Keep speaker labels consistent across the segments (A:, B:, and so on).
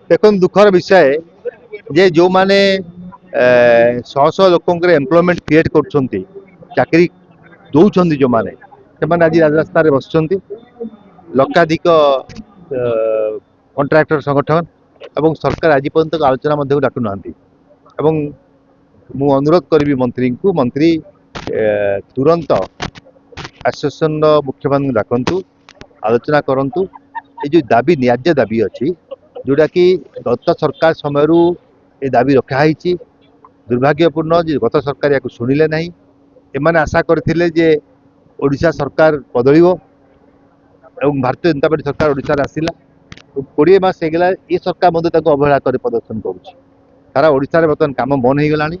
A: देखो दुखर विषय जे जो माने शह शह लोक एम्प्लॉयमेंट क्रिएट कर दौरान जो माने आज राजरास्तार बस लक्षाधिक कंट्राक्टर संगठन एवं सरकार आज पर्यंत आलोचना डाकु ना मु अनुरोध करी मंत्री को मंत्री तुरंत एसोसिएशन मुख्य डाकतु आलोचना करूँ ये जो दाबी न्याज्य दाबी अच्छी जोटा कि गत सरकार समय ये दाबी रखाही दुर्भाग्यपूर्ण गत सरकार या शुणिले ना एमाने आशा करथिले जे ओडिशा सरकार बदल भारतीय जनता पार्टी सरकार ओडिशा आसिला 20 मास होगा ये सरकार अवहेला कर प्रदर्शन करुच्ची सारा ओडिशा बर्तमान काम बंद हो गलानी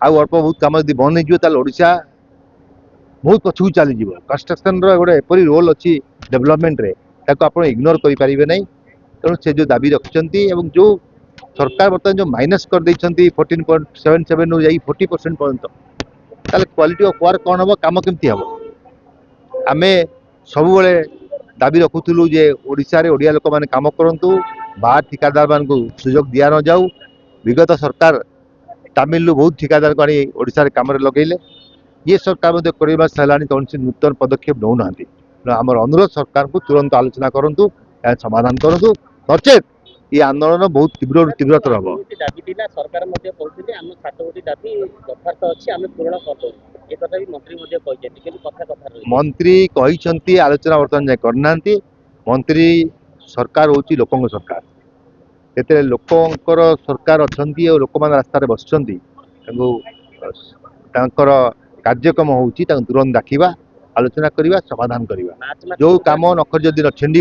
A: आउ अल्प बहुत कम जब बंद होशा बहुत पछू चली कंस्ट्रक्शन रोटे एपरी रोल अच्छी डेवलपमेंट रे आप इग्नोर करें ना तेणु से जो दाबी रखिंट जो सरकार बर्तमान जो माइनस कर 14.77 रू 40% पर्यंत क्वालिटी ऑफ वर्क कौन हम कम केमती हम आम सब दाबी रखुलू जे ओडिशा रे ओडिया लोक मैंने कम करूँ बाहर ठिकादार मान सुजोग दिया न जाऊ विगत सरकार तमिल बहुत ठिकादार को आनी ओडिशा रे काम लगेले ये सरकार 20 मास है कौन सी नूतन पदक्षेप नौ ना आम अनुरोध सरकार को तुरंत आलोचना करूँ समाधान करूँ नचेत ये आंदोलन बहुत तीव्र तीव्रतर हम मंत्री कहते आलोचना बर्तमान जाए करना मंत्री सरकार हूँ लोकों सरकार से लोकंर सरकार अच्छा लोक मैंने रास्तार बस कार्यक्रम हो तुरंत डाकिबा आलोचना करवा समाधान करवा जो कम नखर जदि न छेंड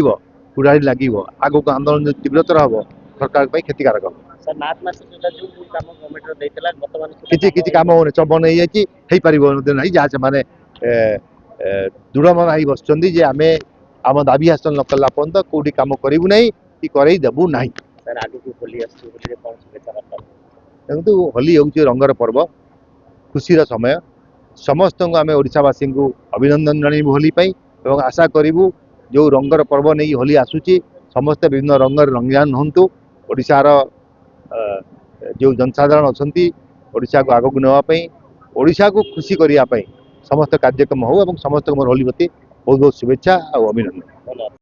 A: कुड़ाड़ी लगे आग को आंदोलन तीव्रतर हम सरकार क्षतिकारक किसी कम हो चबन हो पार ना जहाँ से दृढ़ मन आई बस आम आम दाबी हासिल न कला पर्यंत कौटी कम करूँ ना कि देवु ना देखो होली हूँ रंगर पर्व खुशीर समय समस्त आम ओडावासी को अभिनंदन जनइबू होली और आशा करूँ जो रंगर पर्व नहीं होली आसूची समस्ते विभिन्न रंगर रंगान हूँ ओडार जो जनसाधारण अच्छा ओडिशा को आगक नापी ओडिशा को खुशी करने समस्त कार्यक्रम हो समस्त मोर होली प्रति बहुत बहुत शुभेच्छा और अभिनंदन।